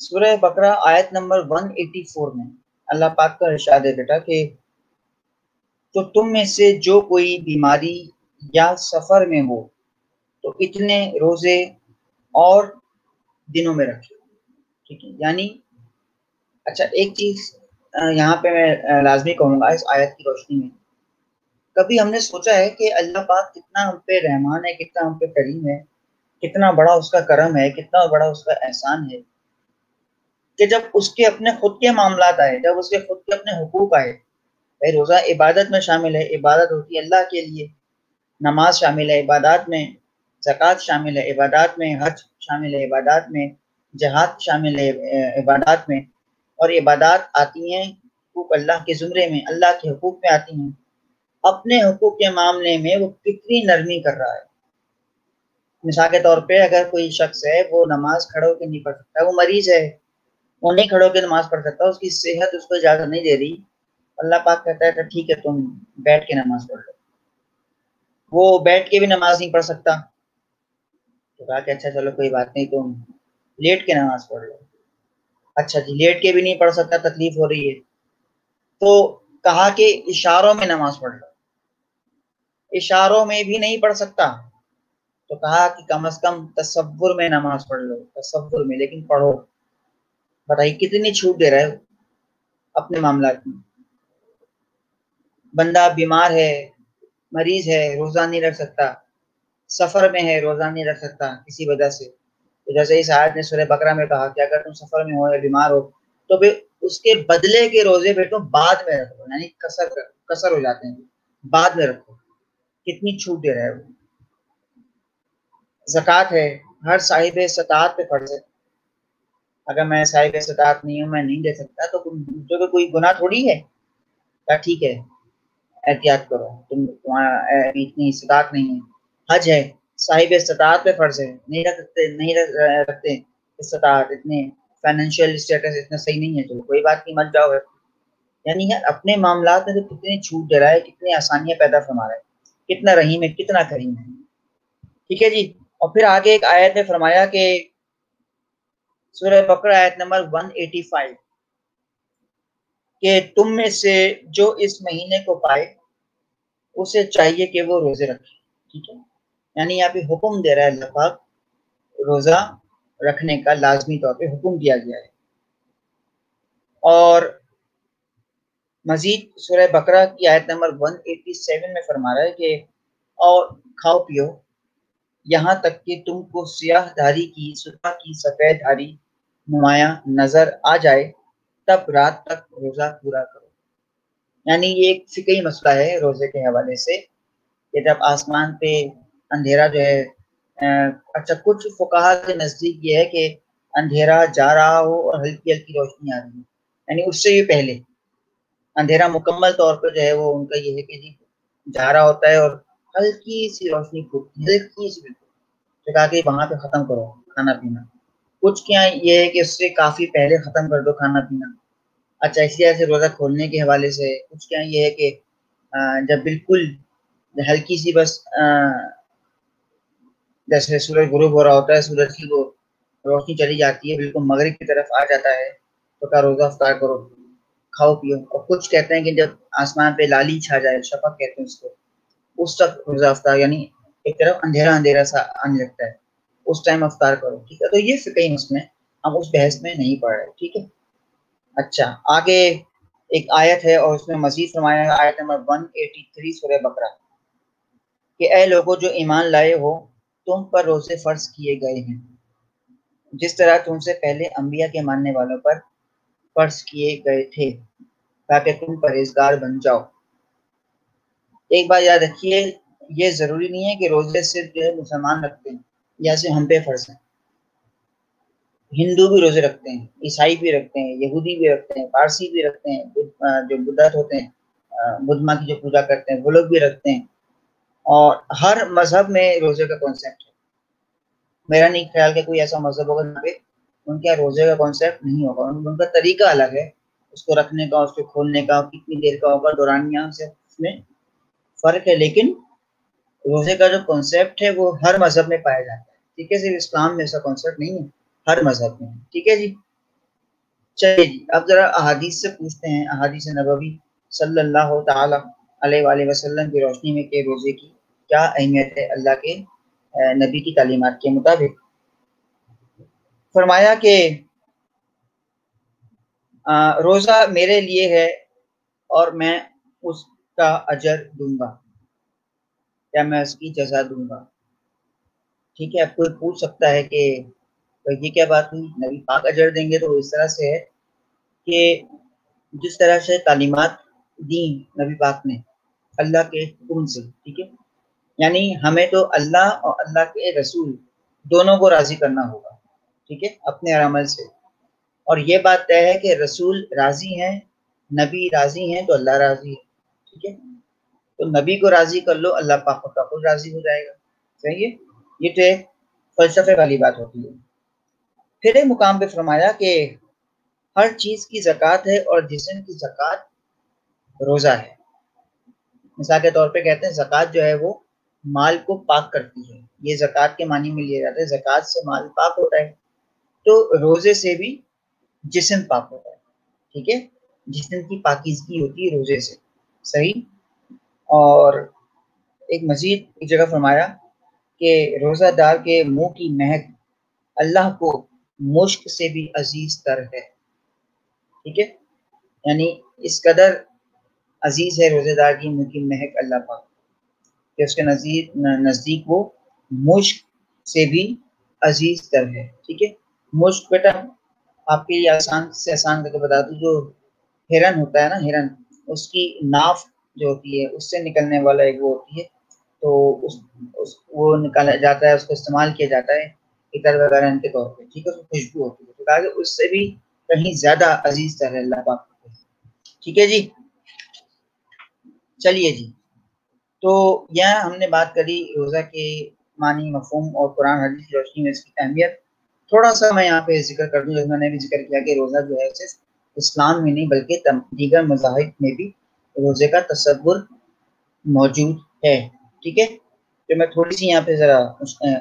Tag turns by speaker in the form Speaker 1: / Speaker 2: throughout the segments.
Speaker 1: سورہ بقرہ آیت نمبر 184 میں اللہ پاک کا ارشاد ہے بیٹا کہ تو تم میں سے جو کوئی بیماری یا سفر میں ہو تو اتنے روزے اور دنوں میں رکھے. ٹھیک ہے، یعنی اچھا ایک چیز یہاں پہ میں لازمی کہوں گا اس آیت کی روشنی میں، کبھی ہم نے سوچا ہے کہ اللہ پاک کتنا ہم پہ رحمان ہے، کتنا ہم پہ کریم ہے، کتنا بڑا اس کا کرم ہے، کتنا بڑا اس کا احسان ہے کہ جب اس کے اپنے خود کے معاملات آئے، جب اس کے خود کے اپنے حقوق آئے، بھائی روزہ عبادت میں شامل ہے، عبادت ہوتی ہے اللہ کے لیے، نماز شامل ہے عبادات میں، زکوٰۃ شامل ہے عبادات میں، حج شامل ہے عبادات میں، جہاد شامل ہے عبادات میں، اور عبادات آتی ہیں حقوق اللہ کے زمرے میں، اللہ کے حقوق میں آتی ہیں. اپنے حقوق کے معاملے میں وہ کتنی نرمی کر رہا ہے. مثال کے طور پہ اگر کوئی شخص ہے وہ نماز کھڑے ہو کے نہیں پڑھ سکتا، وہ مریض ہے، وہ نہیں کھڑے ہو کے نماز پڑھ سکتا، اس کی صحت اس کو اجازت نہیں دے رہی، اللہ پاک کہتا ہے کہ ٹھیک ہے تم بیٹھ کے نماز پڑھ لو. وہ بیٹھ کے بھی نماز نہیں پڑھ سکتا تو کہا کہ اچھا چلو کوئی بات نہیں تم لیٹ کے نماز پڑھ لو. اچھا جی لیٹ کے بھی نہیں پڑھ سکتا، تکلیف ہو رہی ہے، تو کہا کہ اشاروں میں نماز پڑھ لو. اشاروں میں بھی نہیں پڑھ سکتا تو کہا کہ کم از کم تصور میں نماز پڑھ لو، تصور میں لیکن پڑھو. بتائیے کتنی چھوٹ دے رہا ہے اپنے معاملات میں. بندہ بیمار ہے، مریض ہے، روزہ نہیں رکھ سکتا، سفر میں ہے، روزہ نہیں رکھ سکتا کسی وجہ سے، تو جیسے اس آیت نے سورہ بقرہ میں کہا کہ اگر تم سفر میں ہو یا بیمار ہو تو پھر اس کے بدلے کے روزے پھر تم بعد میں رکھو، یعنی قصر ہو جاتے ہیں، بعد میں رکھو. کتنی چھوٹ دے رہا ہے وہ. زکوٰۃ ہے، ہر صاحب استطاعت پہ فرض ہے. اگر میں صاحب استطاعت نہیں ہوں، میں نہیں دے سکتا، تو دوسروں کو کوئی گناہ تھوڑی ہے. ٹھیک ہے احتیاط کرو، تمہارا اتنی استطاعت نہیں ہے. حج ہے، صاحب استطاعت پہ فرض ہے، نہیں رکھتے استطاعت، اتنے فائنینشیل اسٹیٹس اتنا صحیح نہیں ہے، تو کوئی بات نہیں مت جاؤ. یعنی اپنے معاملات میں تو کتنی چھوٹ دے رہا ہے، کتنی آسانیاں پیدا فرما رہا ہے، کتنا رحیم ہے، کتنا کریم ہے. ٹھیک ہے جی. اور پھر آگے ایک آیت نے فرمایا کہ سورہ بقرہ آیت نمبر 185 کہ تم میں سے جو اس مہینے کو پائے اسے چاہیے کہ وہ روزے رکھے. ٹھیک ہے، یعنی یہاں پہ حکم دے رہا ہے اللہ پاک، روزہ رکھنے کا لازمی طور پہ حکم دیا گیا ہے. اور مزید سورہ بقرہ کی آیت نمبر 187 میں فرما رہا ہے کہ اور کھاؤ پیو یہاں تک کہ تم کو سیاہ دھاری کی صبح کی سفید دھاری نمایاں نظر آ جائے، تب رات تک روزہ پورا کرو. یعنی یہ ایک فقہی مسئلہ ہے روزے کے حوالے سے کہ جب آسمان پہ اندھیرا جو ہے، اچھا کچھ فقہا کے نزدیک یہ ہے کہ اندھیرا جا رہا ہو اور ہلکی ہلکی روشنی آ رہی ہے، یعنی اس سے بھی پہلے اندھیرا مکمل طور پہ جو ہے وہ ان کا یہ ہے کہ جی جا رہا ہوتا ہے اور ہلکی سی روشنی پھوٹتی ہے، ہلکی سی بالکل، تو کہا کہ وہاں پہ ختم کرو کھانا پینا. کچھ کیا یہ ہے کہ اس سے کافی پہلے ختم کر دو کھانا پینا. اچھا اسی طرح سے روزہ کھولنے کے حوالے سے کچھ کیا یہ ہے کہ جب بالکل ہلکی سی بس جیسے سورج غروب ہو رہا ہوتا ہے، سورج کی وہ روشنی چلی جاتی ہے، بالکل مغرب کی طرف آ جاتا ہے، تو کا روزہ افطار کرو، کھاؤ پیو. اور کچھ کہتے ہیں کہ جب آسمان پہ لالی چھا جائے، شفق کہتے ہیں اس کو، اس وقت روزہ افطار، یعنی ایک طرف اندھیرا اندھیرا سا آنے لگتا ہے، اس ٹائم افطار کرو. ٹھیک ہے، تو یہ فقہی مسئلے ہم اس بحث میں نہیں پڑھ رہے. ٹھیک ہے. اچھا آگے ایک آیت ہے اور اس میں مزید فرمایا ہے آیت نمبر 183 سورہ بقرہ کہ اے لوگوں جو ایمان لائے ہو تم پر روزے فرض کیے گئے ہیں جس طرح تم سے پہلے انبیاء کے ماننے والوں پر فرض کیے گئے تھے تاکہ تم پرہیزگار بن جاؤ. ایک بات یاد رکھیے، یہ ضروری نہیں ہے کہ روزے صرف جو ہے مسلمان رکھتے ہیں یا صرف ہم پہ فرض ہیں. ہندو بھی روزے رکھتے ہیں، عیسائی بھی رکھتے ہیں، یہودی بھی رکھتے ہیں، پارسی بھی رکھتے ہیں، جو بدعت ہوتے ہیں بدھ ماں کی جو پوجا کرتے ہیں وہ لوگ بھی رکھتے ہیں. اور ہر مذہب میں روزے کا کانسیپٹ ہے. میرا نہیں خیال کہ کوئی ایسا مذہب ہوگا جہاں پہ ان کے روزے کا کانسیپٹ نہیں ہوگا. ان کا طریقہ الگ ہے اس کو رکھنے کا، اس کو کھولنے کا، کتنی دیر کا ہوگا، دورانیہ سے اس میں فرق ہے، لیکن روزے کا جو کانسیپٹ ہے وہ ہر مذہب میں پایا جاتا ہے. ٹھیک ہے، صرف اسلام میں ایسا کانسیپٹ نہیں ہے، ہر مذہب میں. ٹھیک ہے جی. چلیے جی، اب ذرا احادیث سے پوچھتے ہیں، احادیث نبوی صلی اللہ تعالی علیہ وآلہ وسلم کی روشنی میں کہ روزے کی کیا اہمیت ہے اللہ کے نبی کی تعلیمات کے مطابق۔ فرمایا کہ روزہ میرے لیے ہے اور میں اس کا اجر دوں گا یا میں اس کی جزا دوں گا۔ ٹھیک ہے، اب کوئی پوچھ سکتا ہے کہ یہ کیا بات ہوئی، نبی پاک اجر دیں گے؟ تو اس طرح سے ہے کہ جس طرح سے تعلیمات دی نبی پاک نے اللہ کے حکم سے، ٹھیک ہے، یعنی ہمیں تو اللہ اور اللہ کے رسول دونوں کو راضی کرنا ہوگا، ٹھیک ہے، اپنے عمل سے۔ اور یہ بات طے ہے کہ رسول راضی ہیں، نبی راضی ہیں تو اللہ راضی ہے، ٹھیک ہے، تو نبی کو راضی کر لو، اللہ پاک کا خود راضی ہو جائے گا، صحیح ہے۔ یہ تو ایک فلسفے والی بات ہوتی ہے۔ پھر ایک مقام پہ فرمایا کہ ہر چیز کی زکوٰۃ ہے اور جسم کی زکوٰۃ روزہ ہے۔ مثال کے طور پہ کہتے ہیں زکوٰۃ جو ہے وہ مال کو پاک کرتی ہے، یہ زکوٰۃ کے معنی میں لیا جاتا ہے، زکوٰۃ سے مال پاک ہوتا ہے، تو روزے سے بھی جسم پاک ہوتا ہے، ٹھیک ہے، جسم کی پاکیزگی ہوتی ہے روزے سے، صحیح۔ اور ایک مزید ایک جگہ فرمایا کہ روزہ دار کے منہ کی مہک اللہ کو مشک سے بھی عزیز تر ہے، ٹھیک ہے، یعنی اس قدر عزیز ہے روزے دار کی منہ کی مہک اللہ پاک کہ اس کے نزدیک وہ مشک سے بھی عزیز تر ہے، ٹھیک ہے۔ مشک بیٹا آپ کے لیے آسان سے آسان کر کے بتا دوں، جو ہرن ہوتا ہے نا، ہرن، اس کی ناف جو ہوتی ہے اس سے نکلنے والا ایک وہ ہوتی ہے، تو وہ نکالا جاتا ہے، اس کو استعمال کیا جاتا ہے عطر وغیرہ کے طور پہ، ٹھیک ہے، اس کو خوشبو ہوتی ہے، تو کہا کہ اس سے بھی کہیں زیادہ عزیز تر ہے اللہ پاک، ٹھیک ہے جی۔ چلیے جی، تو یہاں ہم نے بات کری روزہ کے معنی، مفہوم اور قرآن حدیث کی روشنی میں اس کی اہمیت۔ تھوڑا سا میں یہاں پہ ذکر کر دوں، جس میں نے بھی ذکر کیا کہ روزہ جو ہے صرف اسلام میں نہیں بلکہ دیگر مذاہب میں بھی روزے کا تصور موجود ہے، ٹھیک ہے۔ تو میں تھوڑی سی یہاں پہ ذرا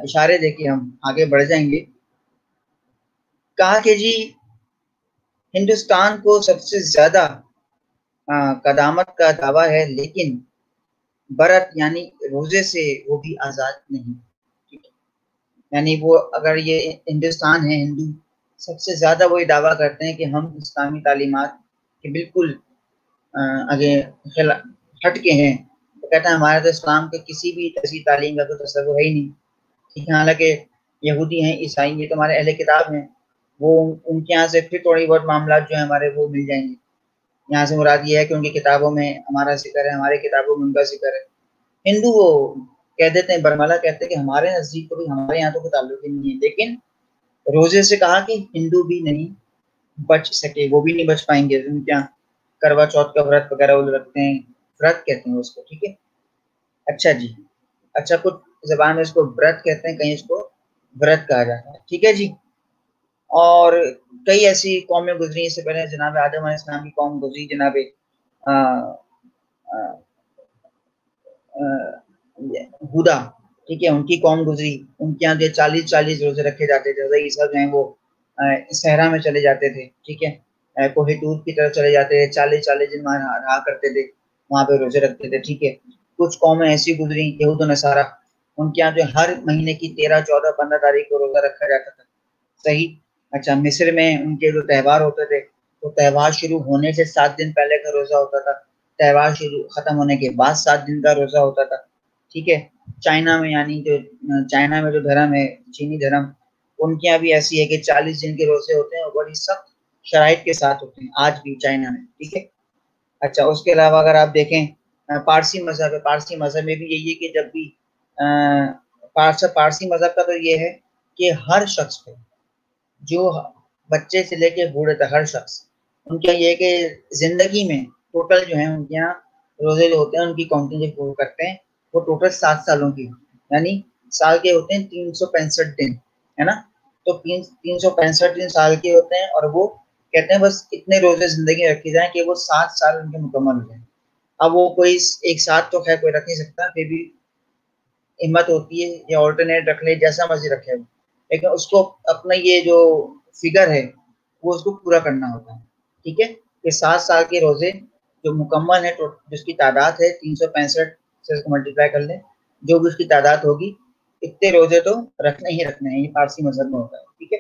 Speaker 1: اشارے دے کے ہم آگے بڑھ جائیں گے۔ کہا کہ جی ہندوستان کو سب سے زیادہ قدامت کا دعویٰ ہے، لیکن برت یعنی روزے سے وہ بھی آزاد نہیں، یعنی وہ اگر یہ ہندوستان ہے، ہندو سب سے زیادہ وہی دعویٰ کرتے ہیں کہ ہم اسلامی تعلیمات کے بالکل آگے ہٹ کے ہیں، تو کہتا ہے ہمارے تو اسلام کے کسی بھی ایسی تعلیم کا کوئی تصور ہے ہی نہیں، ٹھیک ہے۔ حالانکہ یہودی ہیں، عیسائی، یہ تو ہمارے اہل کتاب ہیں، وہ ان کے یہاں سے پھر تھوڑی بہت معاملات جو ہیں ہمارے وہ مل جائیں گے۔ یہاں سے مراد یہ ہے کہ ان کی کتابوں میں ہمارا ذکر ہے، ہماری کتابوں میں ان کا ذکر ہے۔ ہندو وہ کہہ دیتے ہیں، برملا کہتے ہیں کہ ہمارے نزدیک کو بھی ہمارے یہاں تو کوئی تعلق ہی نہیں ہے، لیکن روزے سے کہا کہ ہندو بھی نہیں بچ سکے، وہ بھی نہیں بچ پائیں گے، ان کے یہاں کروا چوتھ کا ورت وغیرہ وہ رکھتے ہیں، ورت کہتے ہیں اس کو، ٹھیک ہے۔ اچھا جی، اچھا کچھ زبان میں اس کو ورت کہتے ہیں، کہیں اس کو ورت کہا جاتا ہے، ٹھیک ہے جی۔ اور کئی ایسی قومیں گزری اس سے پہلے، جناب آدم علیہ السلام کی قوم گزری، جناب ہدا، ٹھیک ہے، ان کی قوم گزری، ان کے یہاں جو 40 روزے رکھے جاتے تھے، حضرت عیسیٰ جو ہیں وہ صحرا میں چلے جاتے تھے، ٹھیک ہے، کوہ طور کی طرف چلے جاتے تھے، 40 دن وہاں رہا کرتے تھے، وہاں پہ روزے رکھتے تھے، ٹھیک ہے۔ کچھ قومیں ایسی گزری یہود و نصارہ، ان کے یہاں جو ہر مہینے کی 13، 14، 15 تاریخ کو روزہ رکھا جاتا تھا، صحیح۔ اچھا مصر میں ان کے جو تہوار ہوتے تھے، تو تہوار شروع ہونے سے 7 دن پہلے کا روزہ ہوتا تھا، تہوار شروع ختم ہونے کے بعد 7 دن کا روزہ ہوتا تھا، ٹھیک ہے۔ چائنا میں، یعنی جو چائنا میں جو دھرم ہے، چینی دھرم، ان کے یہاں بھی ایسی ہے کہ 40 دن کے روزے ہوتے ہیں اور بڑی سخت شرائط کے ساتھ ہوتے ہیں، آج بھی چائنا میں، ٹھیک ہے۔ اچھا اس کے علاوہ اگر آپ دیکھیں پارسی مذہب ہے، پارسی مذہب میں بھی یہی ہے کہ جب بھی پارسی مذہب کا تو یہ ہے کہ ہر شخص کو، جو بچے سے لے کے بوڑھے تک ہر شخص، ان کے یہ ہے کہ زندگی میں ٹوٹل جو ہے ان کے یہاں روزے جو ہوتے ہیں ان کی کاؤنٹنگ جو پورا کرتے ہیں وہ ٹوٹل 7 سالوں کی، یعنی سال کے ہوتے ہیں 365 دن، ہے نا، تو 365 دن سال کے ہوتے ہیں، اور وہ کہتے ہیں بس اتنے روزے زندگی میں رکھی جائیں کہ وہ 7 سال ان کے مکمل ہو جائیں۔ اب وہ کوئی ایک ساتھ تو خیر کوئی رکھ نہیں سکتا، پھر بھی ہمت ہوتی ہے یا آلٹرنیٹ رکھ لے، جیسا مرضی رکھے، لیکن اس کو اپنا یہ جو فگر ہے وہ اس کو پورا کرنا ہوتا ہے، ٹھیک ہے. کہ 7 سال کے روزے جو مکمل ہے، جس کی تعداد ہے 365 سے اس کو ملٹیپلائی کر لیں، جو بھی اس کی تعداد ہوگی اتنے روزے تو رکھنے ہی رکھنے ہیں. یہ پارسی مذہب میں ہوتا ہے، ٹھیک ہے.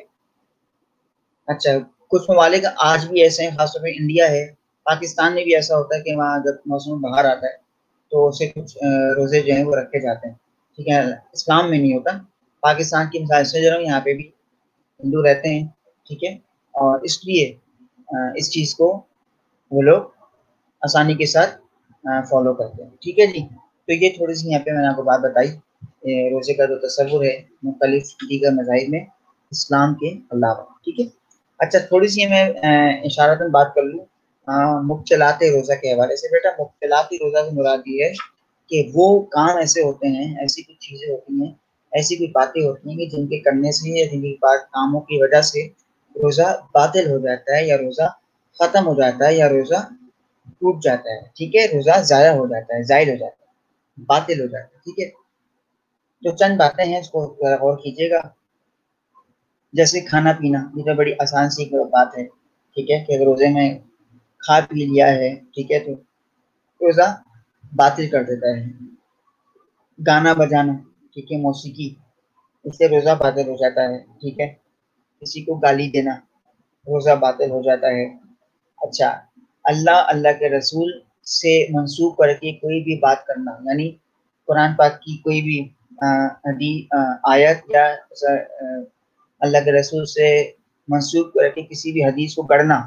Speaker 1: اچھا، کچھ ممالک آج بھی ایسے ہیں، خاص طور پہ انڈیا ہے، پاکستان میں بھی ایسا ہوتا ہے کہ وہاں جب موسم باہر آتا ہے تو اسے کچھ روزے جو ہیں وہ رکھے جاتے ہیں، ٹھیک ہے. اسلام میں نہیں ہوتا. پاکستان کی مثال سے جو ہے یہاں پہ بھی ہندو رہتے ہیں، ٹھیک ہے. اور اس لیے اس چیز کو وہ لوگ آسانی کے ساتھ فالو کرتے ہیں، ٹھیک ہے جی. تو یہ تھوڑی سی یہاں پہ میں نے آپ کو بات بتائی روزے کا جو تصور ہے مختلف دیگر مذاہب میں اسلام کے علاوہ، ٹھیک ہے. اچھا، تھوڑی سی میں اشارتاً بات کر لوں مبتلات روزہ کے حوالے سے. بیٹا مبتلات روزہ سے مراد یہ ہے کہ وہ کام ایسے ہوتے ہیں، ایسی کچھ چیزیں ہوتی ہیں، ایسی کوئی باتیں ہوتی ہیں کہ جن کے کرنے سے یا جن کے کاموں کی وجہ سے روزہ باطل ہو جاتا ہے، یا روزہ ختم ہو جاتا ہے، یا روزہ ٹوٹ جاتا ہے، ٹھیک ہے. روزہ ضائع ہو جاتا ہے، زائل ہو جاتا ہے، باطل ہو جاتا ہے، ٹھیک ہے. جو چند باتیں ہیں اس کو غور کیجیے گا. جیسے کھانا پینا، یہ تو بڑی آسان سی بات ہے، ٹھیک ہے. کہ اگر روزے میں کھا پی لیا ہے، ٹھیک ہے، تو روزہ باطل کر دیتا ہے. گانا بجانا، ٹھیک ہے، موسیقی، اس سے روزہ باطل ہو جاتا ہے، ٹھیک ہے. کسی کو گالی دینا، روزہ باطل ہو جاتا ہے. اچھا، اللہ کے رسول سے منسوب کر کے کوئی بھی بات کرنا، یعنی قرآن پاک کی کوئی بھی آیت یا اللہ کے رسول سے منسوب کر کے کسی بھی حدیث کو گڑھنا،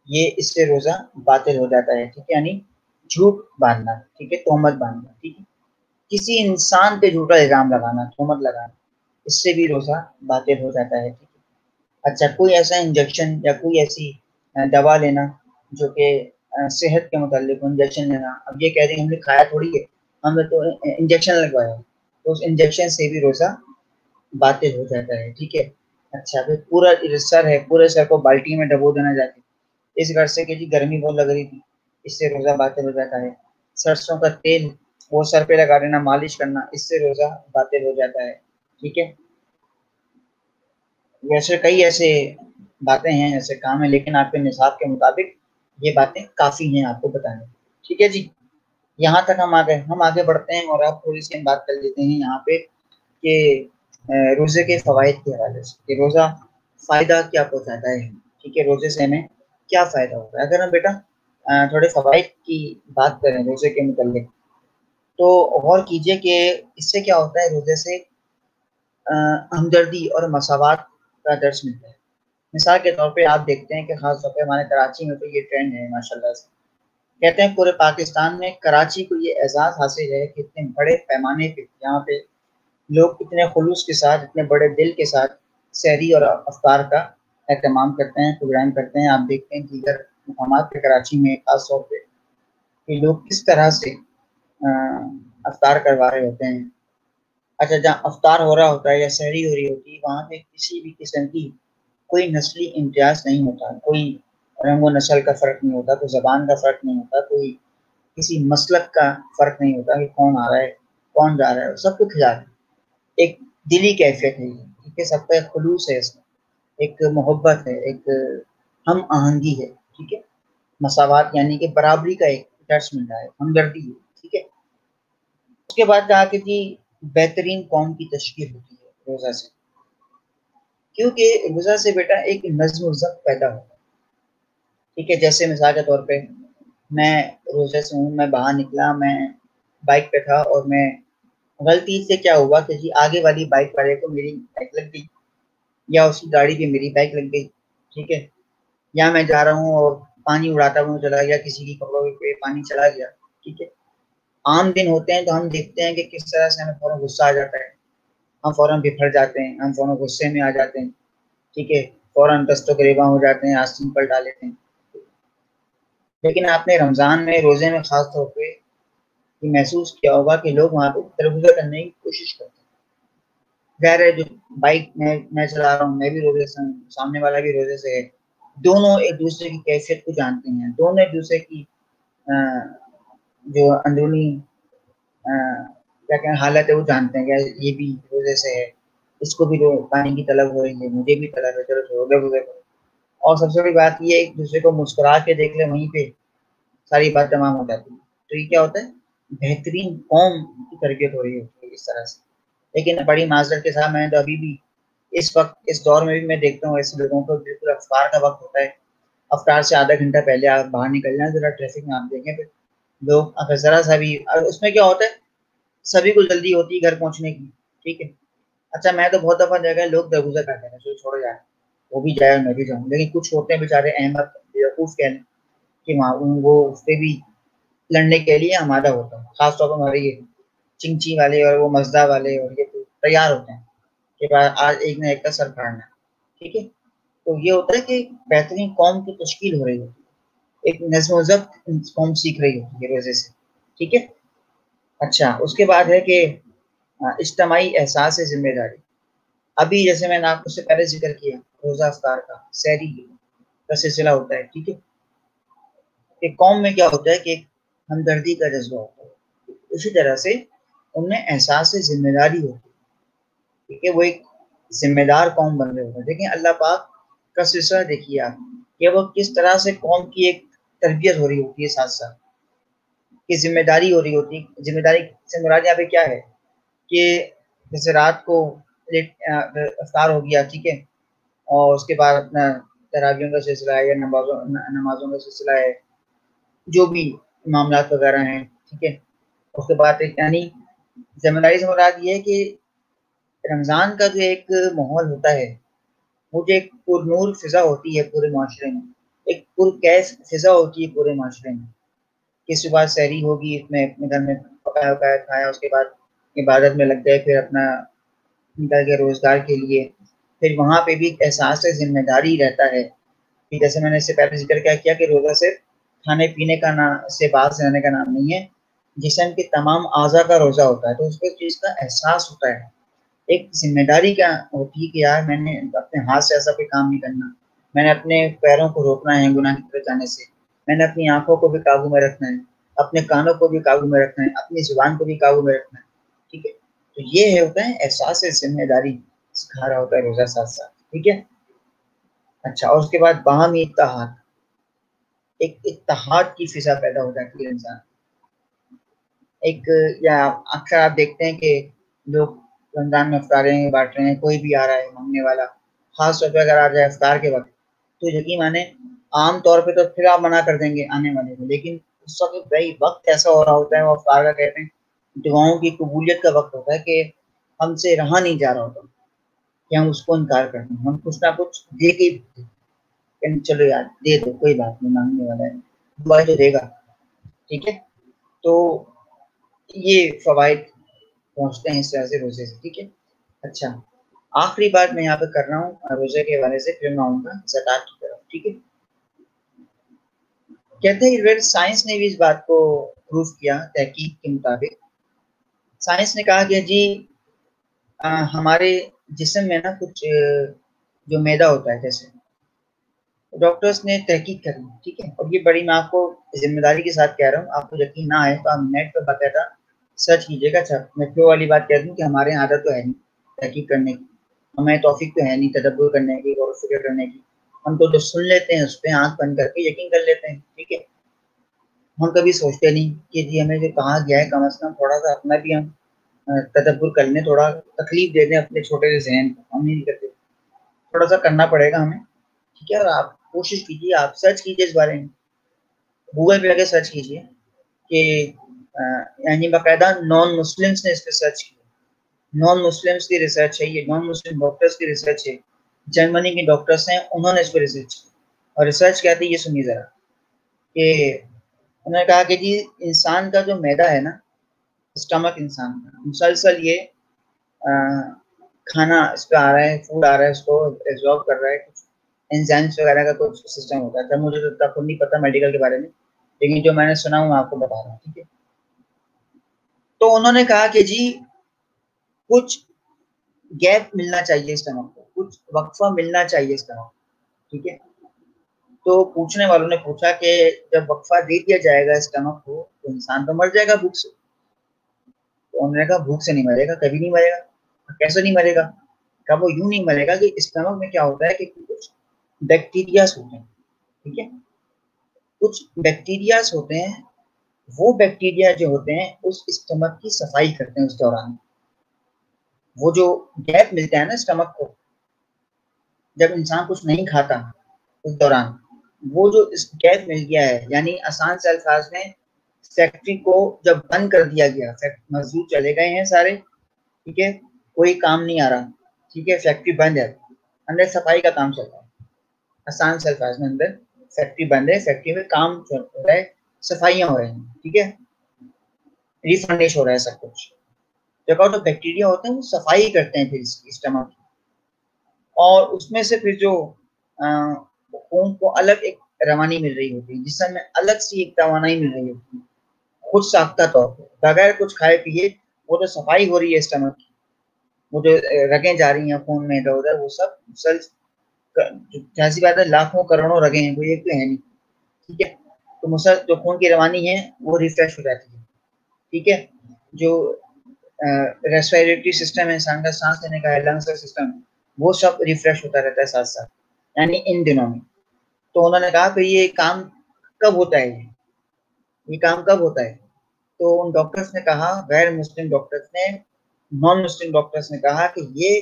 Speaker 1: یہ اس سے روزہ باطل ہو جاتا ہے، ٹھیک ہے. یعنی جھوٹ باندھنا، ٹھیک ہے، تہمت باندھنا، ٹھیک ہے. کسی انسان پہ جھوٹا الزام لگانا، تہمت لگانا، اس سے بھی روزہ باطل ہو جاتا ہے، ٹھیک ہے. اچھا، کوئی ایسا انجیکشن یا کوئی ایسی دوا لینا جو کہ صحت کے متعلق انجیکشن لینا. اب یہ کہہ رہے ہیں ہم نے کھایا تھوڑی ہے، ہم نے تو انجیکشن لگوایا، تو اس انجیکشن سے بھی روزہ باطل ہو جاتا ہے، ٹھیک ہے. اچھا، پھر پورا سر ہے، پورے سر کو بالٹی میں ڈبو دینا جاتی اس گھر سے کہ جی گرمی بہت لگ رہی تھی، اس سے روزہ باطل ہو جاتا ہے. سرسوں کا تیل وہ سر پہ لگا دینا، مالش کرنا، اس سے روزہ باطل ہو جاتا ہے، ٹھیک ہے. ویسے کئی ایسے باتیں ہیں، ایسے کام ہیں، لیکن آپ کے نصاب کے مطابق یہ باتیں کافی ہیں آپ کو بتانے، ٹھیک ہے جی. یہاں تک ہم آگے بڑھتے ہیں اور آپ تھوڑی سی بات کر لیتے ہیں یہاں پہ کہ روزے کے فوائد کے حوالے سے، کہ روزہ فائدہ کیا پہنچاتا ہے، ٹھیک ہے. روزے سے ہمیں کیا فائدہ ہوتا ہے. اگر ہم بیٹا تھوڑے فوائد کی بات کریں روزے کے متعلق، تو غور کیجئے کہ اس سے کیا ہوتا ہے. روزے سے ہمدردی اور مساوات کا درس ملتا ہے. مثال کے طور پہ آپ دیکھتے ہیں کہ خاص طور پہ ہمارے کراچی میں تو یہ ٹرینڈ ہے ماشاءاللہ سے. کہتے ہیں پورے پاکستان میں کراچی کو یہ اعزاز حاصل ہے کہ اتنے بڑے پیمانے پہ یہاں پہ لوگ اتنے خلوص کے ساتھ، اتنے بڑے دل کے ساتھ سحری اور افطار کا اہتمام کرتے ہیں، پروگرام کرتے ہیں. آپ دیکھتے ہیں دیگر مقامات پہ کراچی میں خاص طور پہ کہ لوگ کس طرح سے افطار کروا رہے ہوتے ہیں. اچھا، جہاں افطار ہو رہا ہوتا ہے یا سحری ہو رہی ہوتی ہے، وہاں پہ کسی بھی قسم کی کوئی نسلی امتیاز نہیں ہوتا، کوئی رنگ و نسل کا فرق نہیں ہوتا، کوئی زبان کا فرق نہیں ہوتا، کوئی کسی مسلک کا فرق نہیں ہوتا کہ کون آ رہا ہے کون جا رہا ہے، سب کو کھلا رہا ہے. ایک دلی کیفیت ہے، ٹھیک ہے. سب کا ایک خلوص ہے، اس میں ایک محبت ہے، ایک ہم آہنگی ہے، ٹھیک ہے. مساوات یعنی کہ برابری کا ایک درس مل رہا ہے، ہمدردی ہے، ٹھیک ہے. اس کے بعد کہا کہ جی بہترین قوم کی تشکیل ہوتی ہے روزہ سے، کیونکہ روزہ سے بیٹا ایک نظم و ضبط پیدا ہوتا ہے، ٹھیک ہے. جیسے مثال کے طور پہ میں روزے سے ہوں، میں باہر نکلا، میں بائک پہ تھا اور میں غلطی سے کیا ہوا کہ جی آگے والی بائک والے کو میری بائک لگ گئی، یا اس کی گاڑی پہ میری بائک لگ گئی، ٹھیک ہے. یا میں جا رہا ہوں اور پانی اڑاتا ہوں چلا گیا، کسی کی کپڑوں پہ پانی چلا گیا، ٹھیک ہے. عام دن ہوتے ہیں تو ہم دیکھتے ہیں کہ کس طرح سے ہمیں فوراً غصہ آ جاتا ہے، ہم فوراً بفر جاتے ہیں، ہم فوراً غصے میں آ جاتے ہیں، ٹھیک ہے. فوراً دست و گریباں ہو جاتے ہیں، آستین پلٹا لیتے ہیں. لیکن آپ نے رمضان میں روزے میں خاص طور پہ یہ محسوس کیا ہوگا کہ لوگ وہاں پہ تربیت کرنے کی کوشش کرتے ہیں. ظاہر ہے جو بائک میں چلا رہا ہوں میں بھی روزے سے ہوں، سامنے والا بھی روزے سے ہے، دونوں ایک دوسرے کی کیفیت کو جانتے ہیں، دونوں ایک دوسرے کی جو اندرونی کیا کہیں حالت ہے وہ جانتے ہیں کہ یہ بھی روزے سے ہے، اس کو بھی پانی کی طلب ہو رہی ہے، مجھے بھی طلب ہے، چلو روزے کرو. اور سب سے بڑی بات یہ ایک دوسرے کو مسکرا کے دیکھ لیں، وہیں پہ ساری بات تمام ہو جاتی ہے. تو یہ کیا ہوتا ہے، بہترین قوم کی تربیت ہو رہی ہوتی ہے اس طرح سے. لیکن بڑی معذرت کے ساتھ میں نے تو ابھی بھی اس وقت اس دور میں بھی میں دیکھتا ہوں ایسے لوگوں کو بالکل افطار کا وقت ہوتا ہے، افطار سے آدھا گھنٹہ پہلے آپ باہر نکل جائیں ذرا ٹریفک میں آپ دیکھیں پھر لوگ اگر ذرا سا بھی، اس میں کیا ہوتا ہے سبھی کو جلدی ہوتی ہے گھر پہنچنے کی، ٹھیک ہے. اچھا میں تو بہت دفعہ دیکھا ہے لوگ درگزر کرتے ہیں جو چھوڑ جائیں وہ بھی جائے اور میں بھی جاؤں، لیکن کچھ ہوتے ہیں بیچارے احمد بیوقوف کہہ لیں کہ وہاں وہ اس پہ بھی لڑنے کے لیے آمادہ ہوتا ہے. خاص طور پر ہمارے یہ چنچی والے اور وہ مزدہ والے اور یہ تیار ہوتے ہیں کہ آج ایک نہ ایک کا سر پھاڑنا ہے، ٹھیک ہے. تو یہ ہوتا ہے کہ بہترین قوم کی تشکیل ہو رہی ہوتی ہے، ایک نظم و ضبط قوم سیکھ رہی ہوتی ہے روزے سے، ٹھیک ہے. اچھا اس کے بعد ہے کہ اجتماعی احساس ذمہ داری. ابھی جیسے میں نے آپ کو سے پہلے ذکر کیا روزہ افطار کا سحری کا سلسلہ ہوتا ہے، ٹھیک ہے. کہ قوم میں کیا ہوتا ہے کہ ایک ہمدردی کا جذبہ ہوتا ہے، اسی طرح سے ان میں احساس ذمہ داری ہوتی ہے، ٹھیک ہے. وہ ایک ذمہ دار قوم بن رہے ہوتے ہیں. دیکھیں اللہ پاک کا سلسلہ دیکھیے آپ کہ وہ کس طرح سے قوم کی ایک تربیت ہو رہی ہوتی ہے، ساتھ ساتھ کہ ذمہ داری ہو رہی ہوتی ہے. ذمہ داری سے مراد یہاں پہ کیا ہے کہ جیسے رات کو افطار ہو گیا، ٹھیک ہے، اور اس کے بعد اپنا تراویحوں کا سلسلہ ہے یا نمازوں کا سلسلہ ہے، جو بھی معاملات وغیرہ ہیں، ٹھیک ہے. اس کے بعد یعنی ذمہ داری سے مراد یہ ہے کہ رمضان کا جو ایک ماحول ہوتا ہے وہ جو ایک پر نور فضا ہوتی ہے پورے معاشرے میں، ایک پر کیف فضا ہوتی ہے پورے معاشرے میں کہ صبح سحری ہوگی اس میں اپنے گھر میں پکایا وکایا کھایا، اس کے بعد عبادت میں لگ گئے، پھر اپنا نکل کے روزگار کے لیے. پھر وہاں پہ بھی احساس ذمہ داری رہتا ہے کہ جیسے میں نے اس سے پہلے ذکر کیا کہ روزہ صرف کھانے پینے کا سے باز رہنے کا نام نہیں ہے، جسم کے تمام اعضاء کا روزہ ہوتا ہے. تو اس کو چیز کا احساس ہوتا ہے، ایک ذمہ داری کا ہوتی ہے کہ یار میں نے اپنے ہاتھ سے ایسا کوئی کام نہیں کرنا، میں نے اپنے پیروں کو روکنا ہے گناہ کی طرف جانے سے، میں نے اپنی آنکھوں کو بھی قابو میں رکھنا ہے، اپنے کانوں کو بھی قابو میں رکھنا ہے، اپنی زبان کو بھی قابو میں رکھنا ہے، ٹھیک ہے. تو یہ ہوتا ہے احساس ذمہ داری سکھا رہا ہوتا ہے روزہ ساتھ ساتھ، ٹھیک ہے. اچھا اور اس کے بعد باہمی اتحاد، ایک اتحاد کی فضا پیدا ہو جاتی ہے انسان ایک. یا اکثر آپ دیکھتے ہیں کہ لوگ رمضان میں افطاریں بانٹ رہے ہیں، کوئی بھی آ رہا ہے مانگنے والا، خاص طور پہ اگر آ جائے افطار کے وقت تو یقین مانے عام طور پہ تو پھر آپ منع کر دیں گے آنے والے کو، لیکن اس وقت بھائی وقت ایسا ہو رہا ہوتا ہے وہ افطار کا کہتے ہیں دعاؤں کی قبولیت کا وقت ہوتا ہے کہ ہم سے رہا نہیں جا رہا ہوتا کہ ہم اس کو انکار کرتے ہیں، ہم کچھ نہ کچھ دے کے چلو یار دے دو کوئی بات نہیں مانگنے والا ہے دعا تو دے گا، ٹھیک ہے. تو یہ فوائد پہنچتے ہیں اس طرح سے روزے سے، ٹھیک ہے. اچھا آخری بات میں یہاں پہ کر رہا ہوں روزے کے حوالے سے، پھر میں آؤں گا زکوٰۃ کی طرف، ٹھیک ہے. کہتے ہیں کہ سائنس نے بھی اس بات کو پروف کیا، تحقیق کے مطابق سائنس نے کہا کہ جی ہمارے جسم میں نا کچھ جو میدا ہوتا ہے، جیسے ڈاکٹرز نے تحقیق کری، ٹھیک ہے. اور یہ بڑی میں آپ کو ذمہ داری کے ساتھ کہہ رہا ہوں، آپ کو یقین نہ آئے تو آپ نیٹ پہ باقاعدہ سرچ کیجیے گا. اچھا میں پھر والی بات کہہ دوں کہ ہمارے یہاں عادت تو ہے نہیں تحقیق کرنے کی، ہمیں توفیق تو ہے نہیں تدبر کرنے کی اور فکر کرنے کی، ہم تو جو سن لیتے ہیں اس پہ آنکھ بند کر کے یقین کر لیتے ہیں، ٹھیک ہے. ہم کبھی سوچتے نہیں کہ جی ہمیں جو کہا گیا ہے کم از کم تھوڑا سا اپنا بھی ہم تدبر کر لیں، تھوڑا تکلیف دے دیں اپنے چھوٹے سے ذہن کو. ہم نہیں کرتے، تھوڑا سا کرنا پڑے گا ہمیں، ٹھیک ہے. اور آپ کوشش کیجیے، آپ سرچ کیجیے اس بارے میں، گوگل پہ آ کے سرچ کیجیے کہ یعنی باقاعدہ نان مسلمس نے اس پہ سرچ کیا، نان مسلمس کی ریسرچ ہے، یہ نان مسلم ڈاکٹرس کی ریسرچ ہے، جرمنی کے ڈاکٹرس ہیں انہوں نے اس پہ ریسرچ کی. اور ریسرچ کیا تھی یہ سنیے ذرا کہ انہوں نے کہا کہ جی انسان کا جو میدا ہے نا، اسٹمک انسان کا مسلسل یہ کھانا اس پہ آ رہا ہے، فوڈ آ رہا ہے، اس کو ایبزارب کر رہا ہے، کچھ انزائمس وغیرہ کا کچھ سسٹم ہوتا ہے. مجھے تو خود نہیں پتا میڈیکل کے بارے میں، لیکن جو میں نے سنا ہوں میں آپ کو بتا رہا ہوں، ٹھیک ہے. تو انہوں نے کہا کہ جی کچھ گیپ ملنا چاہیے اسٹمک کو، کچھ وقفہ ملنا چاہیے اسٹمک کو، ٹھیک ہے. تو پوچھنے والوں نے پوچھا کہ جب وقفہ دے دیا جائے گا اسٹمک کو تو انسان تو مر جائے گا بھوک سے. تو انہوں نے کہا بھوک سے نہیں مرے گا، کبھی نہیں مرے گا. کیسے نہیں مرے گا؟ کہا وہ یوں نہیں مرے گا کہ اسٹمک میں کیا ہوتا ہے کہ کچھ بیکٹیریاز ہوتے ہیں، ٹھیک ہے، کچھ بیکٹیریاز ہوتے ہیں، وہ بیکٹیریا جو ہوتے ہیں اس اسٹمک کی صفائی کرتے ہیں اس دوران. وہ جو گیپ ملتا ہے نا اسٹمک کو جب انسان کچھ نہیں کھاتا اس دوران، وہ جو اس گیپ مل گیا ہے، یعنی آسان سے الفاظ میں فیکٹری کو جب بند کر دیا گیا، مزدور چلے گئے ہیں سارے، ٹھیک ہے، کوئی کام نہیں آ رہا، ٹھیک ہے، فیکٹری بند ہے، اندر صفائی کا کام چل رہا ہے. آسان سے الفاظ میں اندر فیکٹری بند ہے، فیکٹری میں کام چل رہا ہے، صفائیاں ہو رہی ہیں، ٹھیک ہے، ریفرنش ہو رہا ہے سب کچھ. جب تو بیکٹیریا ہوتے ہیں وہ صفائی کرتے ہیں پھر اسٹمک کی، اور اس میں سے پھر جو خون کو الگ ایک روانی مل رہی ہوتی ہے، جسم میں الگ سی ایک توانائی مل رہی ہوتی ہے خود ساختہ طور پہ، بغیر کچھ کھائے پیے. وہ تو صفائی ہو رہی ہے اسٹمک کی، وہ جو رگیں جا رہی ہیں خون میں ادھر ادھر، وہ سب جیسی بات ہے لاکھوں کروڑوں رگیں ہیں، کوئی ایک تو ہے نہیں، ٹھیک ہے. تو مسلسل جو خون کی روانی ہے وہ ریفریش ہو جاتی ہے، ٹھیک ہے. جو ریسپیریٹری سسٹم ہے انسان کا، سانس لینے کا ہے، لنگس کا سسٹم، وہ سب ریفریش ہوتا رہتا ہے ساتھ ساتھ، یعنی ان دنوں میں. تو انہوں نے کہا کہ یہ کام کب ہوتا ہے، یہ کام کب ہوتا ہے. تو ان ڈاکٹرز نے کہا، غیر مسلم ڈاکٹرز نے، نان مسلم ڈاکٹرز نے کہا کہ یہ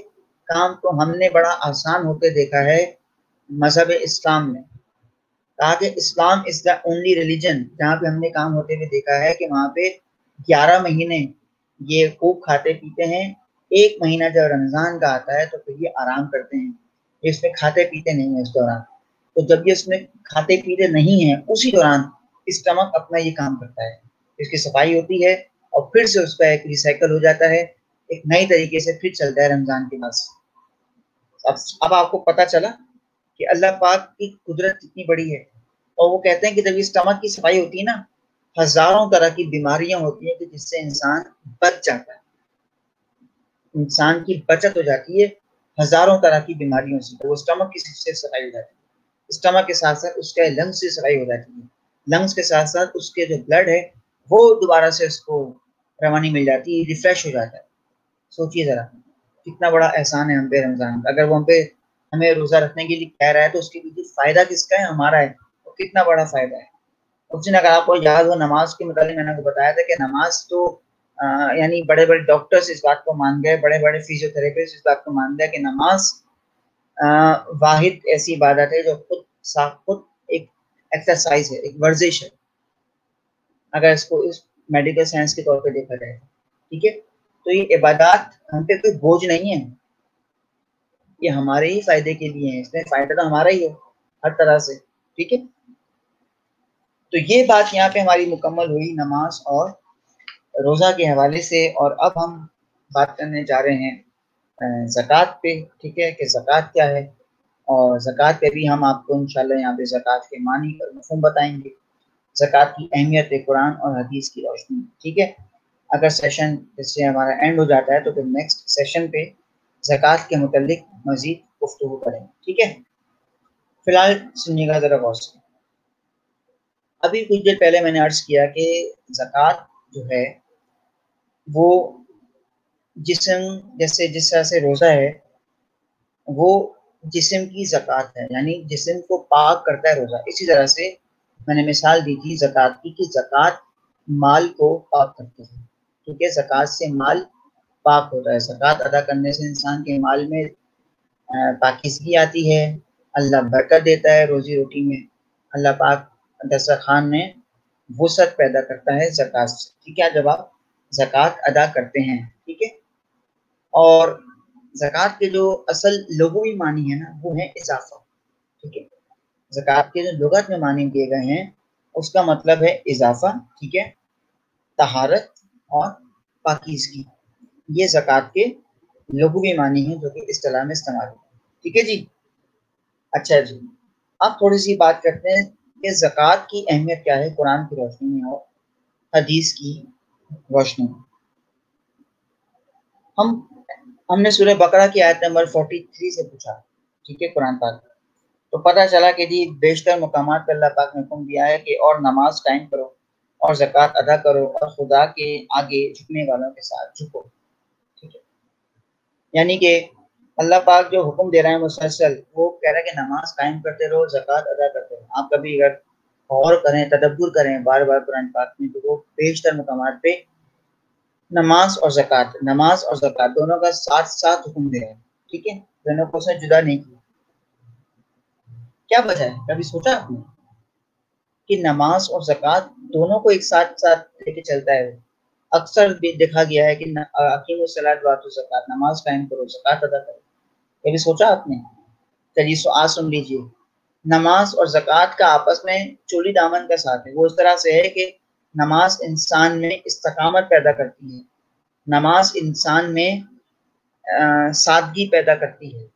Speaker 1: کام تو ہم نے بڑا آسان ہوتے دیکھا ہے مذہب اسلام میں. کہا کہ اسلام از دا اونلی ریلیجن جہاں پہ ہم نے کام ہوتے ہوئے دیکھا ہے کہ وہاں پہ 11 مہینے یہ خوب کھاتے پیتے ہیں، ایک مہینہ جب رمضان کا آتا ہے تو پھر یہ آرام کرتے ہیں، اس میں کھاتے پیتے نہیں ہیں اس دوران. تو جب یہ اس میں کھاتے پیتے نہیں ہیں اسی دوران اسٹمک اپنا یہ کام کرتا ہے، اس کی صفائی ہوتی ہے اور پھر سے اس کا ایک ریسائیکل ہو جاتا ہے، ایک نئی طریقے سے پھر چلتا ہے رمضان کے بعد. اب آپ کو پتہ چلا کہ اللہ پاک کی قدرت کتنی بڑی ہے. اور وہ کہتے ہیں کہ جب اسٹمک کی صفائی ہوتی ہے نا، ہزاروں طرح کی بیماریاں ہوتی ہیں کہ جس سے انسان بچ جاتا ہے، انسان کی بچت ہو جاتی ہے ہزاروں طرح کی بیماریوں سے. تو وہ اسٹمک کی سے صفائی ہو جاتی ہے، اسٹمک کے ساتھ ساتھ اس کے لنگس سے صفائی ہو جاتی ہے، لنگس کے ساتھ ساتھ اس کے جو بلڈ ہے وہ دوبارہ سے اس کو روانی مل جاتی ہے، ریفریش ہو جاتا ہے. سوچیے ذرا کتنا بڑا احسان ہے ہم پہ رمضان کا. اگر وہ ہم پہ ہمیں روزہ رکھنے کے لیے کہہ رہا ہے تو اس کے پیچھے فائدہ کس کا ہے؟ ہمارا ہے. تو کتنا بڑا فائدہ ہے. اس نے اگر آپ کو یاد ہو نماز کے متعلق میں نے آپ کو بتایا تھا کہ نماز تو یعنی بڑے بڑے ڈاکٹرز اس بات کو مان گئے، بڑے بڑے فزیو تھراپسٹ اس بات کو مان گئے کہ نماز واحد ایسی عبادت ہے جو خود ایک ایکسرسائز ہے، ایک ورزش ہے، اگر اس کو اس میڈیکل سائنس کے طور پہ دیکھا جائے، ٹھیک ہے. تو یہ عبادات ہم پہ کوئی بوجھ نہیں ہے، یہ ہمارے ہی فائدے کے لیے ہیں، اس میں فائدہ تو ہمارا ہی ہے ہر طرح سے، ٹھیک ہے. تو یہ بات یہاں پہ ہماری مکمل ہوئی نماز اور روزہ کے حوالے سے. اور اب ہم بات کرنے جا رہے ہیں زکوٰۃ پہ، ٹھیک ہے، کہ زکوٰۃ کیا ہے. اور زکوٰۃ پہ بھی ہم آپ کو انشاءاللہ یہاں پہ زکوٰۃ کے معنی اور مفہوم بتائیں گے، زکوٰۃ کی اہمیت قرآن اور حدیث کی روشنی، ٹھیک ہے. اگر سیشن اس سے ہمارا اینڈ ہو جاتا ہے تو پھر نیکسٹ سیشن پہ زکوٰۃ کے متعلق مزید گفتگو کریں، ٹھیک ہے. فی الحال سنیے گا ذرا غور سے. ابھی کچھ دیر پہلے میں نے عرض کیا کہ زکوٰۃ جو ہے وہ جسم، جیسے جس طرح سے روزہ ہے وہ جسم کی زکوٰۃ ہے، یعنی جسم کو پاک کرتا ہے روزہ. اسی طرح سے میں نے مثال دی تھی زکوٰۃ کی کہ زکوٰۃ مال کو پاک کرتی ہے، کیونکہ زکوٰۃ سے مال پاک ہوتا ہے. زکوٰۃ ادا کرنے سے انسان کے مال میں پاکیزگی آتی ہے، اللہ برکت دیتا ہے روزی روٹی میں، اللہ پاک دسترخوان میں وسعت پیدا کرتا ہے زکوٰۃ سے، ٹھیک ہے، جب آپ زکوٰۃ ادا کرتے ہیں، ٹھیک ہے. اور زکوٰۃ کے جو اصل لغوی معنی ہے نا وہ ہے اضافہ، ٹھیک ہے. زکوٰۃ کے جو لغت میں معنی دیے گئے ہیں اس کا مطلب ہے اضافہ، ٹھیک ہے، طہارت اور پاکیزگی. یہ زکوٰۃ کے لغوی معنی ہیں جو کہ اصطلاح میں استعمال ہوتے ہیں، ٹھیک ہے جی. اچھا جی، اب تھوڑی سی بات کرتے ہیں کہ زکوٰۃ کی اہمیت کیا ہے قرآن کی روشنی میں اور حدیث کی روشنی میں. ہم نے سورہ بقرہ کی آیت نمبر 43 سے پوچھا، ٹھیک ہے، قرآن پاک، تو پتہ چلا کہ جی بیشتر مقامات پر اللہ پاک نے حکم دیا ہے کہ اور نماز قائم کرو اور زکوٰۃ ادا کرو اور خدا کے آگے جھکنے والوں کے ساتھ جھکو، ٹھیک ہے. یعنی کہ اللہ پاک جو حکم دے رہے ہیں مسلسل، وہ کہہ رہا ہے کہ نماز قائم کرتے رہو، زکوٰۃ ادا کرتے رہو۔ آپ کبھی اگر غور کریں، تدبر کریں بار بار قرآن پاک میں، تو وہ بیشتر مقامات پہ نماز اور زکوٰۃ دونوں کا ساتھ ساتھ حکم دے رہے ہیں، ٹھیک ہے، دونوں کو اس نے جدا نہیں کیا۔ کیا وجہ ہے؟ کبھی سوچا آپ نے کہ نماز اور زکوٰۃ دونوں کو ایک ساتھ ساتھ لے کے چلتا ہے؟ اکثر بھی دیکھا گیا ہے کہ اقیموا الصلاۃ وآتوا الزکوٰۃ، نماز قائم کرو، زکوٰۃ ادا کرو۔ کبھی سوچا آپ نے؟ چلیے آج سن لیجیے، نماز اور زکوٰۃ کا آپس میں چولی دامن کا ساتھ ہے۔ وہ اس طرح سے ہے کہ نماز انسان میں استقامت پیدا کرتی ہے، نماز انسان میں سادگی پیدا کرتی ہے،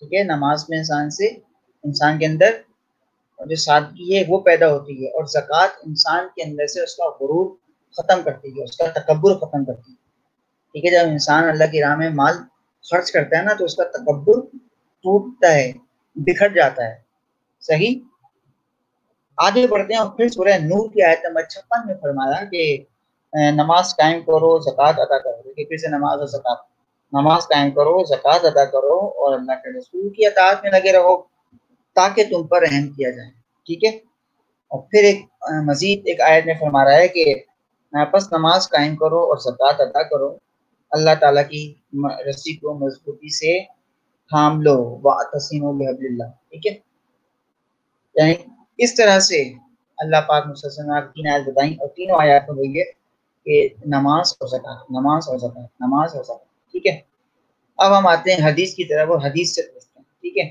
Speaker 1: ٹھیک ہے، نماز میں انسان کے اندر جو سادگی ہے وہ پیدا ہوتی ہے، اور زکوٰۃ انسان کے اندر سے اس کا غرور ختم کرتی ہے، اس کا تکبر ختم کرتی ہے، ٹھیک ہے۔ جب انسان اللہ کی راہ میں مال خرچ کرتا ہے نا، تو اس کا تکبر ٹوٹتا ہے، بکھر جاتا ہے، صحیح۔ آگے بڑھتے ہیں، اور پھر سورہ نور کی آیت نمبر 56 میں فرمایا کہ نماز قائم کرو، زکوٰۃ ادا کرو۔ دیکھیے پھر سے نماز اور زکوٰۃ، نماز قائم کرو، زکوٰۃ ادا کرو، اور اللہ کے رسول کی اطاعت میں لگے رہو تاکہ تم پر رحم کیا جائے، ٹھیک ہے۔ اور پھر مزید ایک آیت میں فرما رہا ہے کہ پس نماز قائم کرو اور زکوٰۃ ادا کرو، اللہ تعالیٰ کی رسی کو مضبوطی سے تھام لو، واعتصموا بحبل اللہ، ٹھیک ہے۔ یعنی اس طرح سے اللہ پاک مسلسل آپ 3 آیات بتائیں، اور تینوں آیات میں وہی ہے کہ نماز اور زکوٰۃ، نماز اور زکوٰۃ، نماز اور زکوٰۃ، ٹھیک ہے۔ اب ہم آتے ہیں حدیث کی طرف، اور حدیث سے پوچھتے ہیں، ٹھیک ہے۔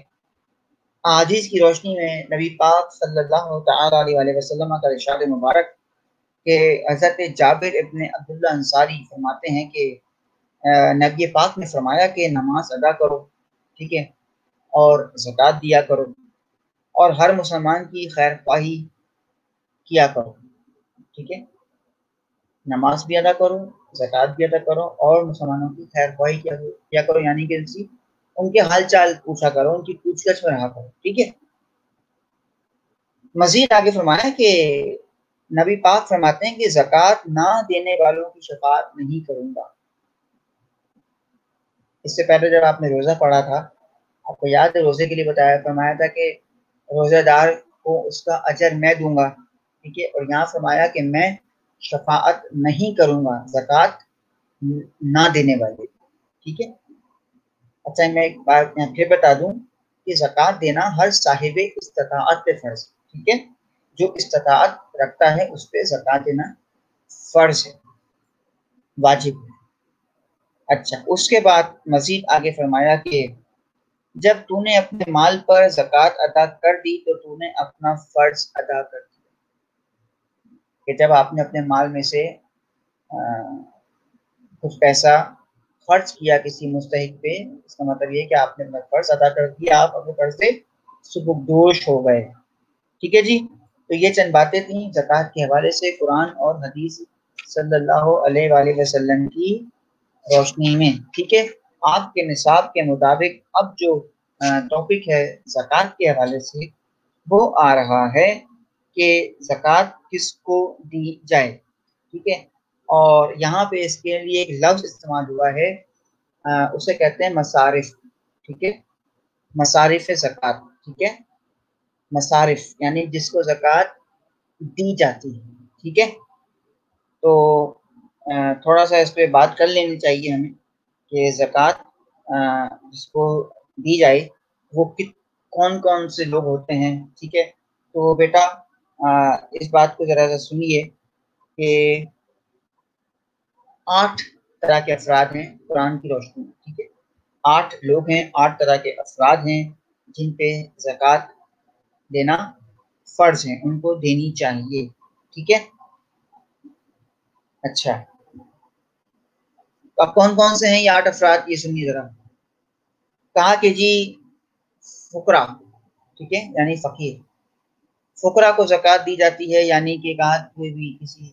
Speaker 1: حدیث کی روشنی میں نبی پاک صلی اللہ تعالیٰ علیہ وسلم کا ارشاد مبارک کہ حضرت جابر ابن عبداللہ انصاری فرماتے ہیں کہ نبی پاک نے فرمایا کہ نماز ادا کرو، ٹھیک ہے، اور زکوٰۃ دیا کرو، اور ہر مسلمان کی خیر خواہی کیا کرو، ٹھیک ہے۔ نماز بھی ادا کرو، زکوٰۃ بھی ادا کرو، اور مسلمانوں کی خیر خواہی کیا کرو، یعنی کہ ان کے حال چال پوچھا کرو، ان کی پوچھ گچھ میں رہا کرو، ٹھیک ہے۔ مزید آگے فرمایا کہ نبی پاک فرماتے ہیں کہ زکوٰۃ نہ دینے والوں کی شفاعت نہیں کروں گا۔ اس سے پہلے جب آپ نے روزہ پڑھا تھا، آپ کو یاد ہے روزے کے لیے فرمایا تھا کہ روزہ دار کو اس کا اجر میں دوں گا، ٹھیک ہے، اور یہاں فرمایا کہ میں شفاعت نہیں کروں گا زکوٰۃ نہ دینے والے، ٹھیک ہے۔ اچھا، میں ایک بات پھر بتا دوں کہ زکوٰۃ دینا ہر صاحب استطاعت پہ فرض ہے، ٹھیک ہے، جو استطاعت رکھتا ہے اس پہ زکوٰۃ دینا فرض ہے، واجب ہے۔ اچھا، اس کے بعد مزید آگے فرمایا کہ جب تو نے اپنے مال پر زکوٰۃ ادا کر دی تو تو نے اپنا فرض ادا کر دیا، کہ جب آپ نے اپنے مال میں سے کچھ پیسہ خرچ کیا کسی مستحق پہ، اس کا مطلب یہ کہ آپ نے اپنا فرض ادا کر دیا، آپ اپنے فرض سے سبکدوش ہو گئے، ٹھیک ہے جی۔ تو یہ چند باتیں تھیں زکوٰۃ کے حوالے سے قرآن اور حدیث صلی اللہ علیہ وآلہ وسلم کی روشنی میں، ٹھیک ہے۔ آپ کے نصاب کے مطابق اب جو ٹاپک ہے زکوٰۃ کے حوالے سے، وہ آ رہا ہے کہ زکوٰۃ کس کو دی جائے، ٹھیک ہے۔ اور یہاں پہ اس کے لیے ایک لفظ استعمال ہوا ہے، اسے کہتے ہیں مصارف، ٹھیک ہے، مصارف زکوٰۃ، ٹھیک ہے، مصارف یعنی جس کو زکوٰۃ دی جاتی ہے، ٹھیک ہے۔ تو تھوڑا سا اس پہ بات کر لینی چاہیے ہمیں کہ زکوٰۃ جس کو دی جائے وہ کون کون سے لوگ ہوتے ہیں، ٹھیک ہے۔ تو بیٹا اس بات کو ذرا سا سنیے کہ 8 طرح کے افراد ہیں قرآن کی روشنی میں، ٹھیک ہے، 8 لوگ ہیں، 8 طرح کے افراد ہیں جن پہ زکوٰۃ دینا فرض ہے، ان کو دینی چاہیے، ٹھیک ہے۔ اچھا، اب کون کون سے ہیں یہ 8 افراد، یہ سنیے ذرا۔ کہا کہ جی فقراء، ٹھیک ہے، یعنی فقیر، فقراء کو زکوٰۃ دی جاتی ہے، یعنی کہ کہا کوئی بھی کسی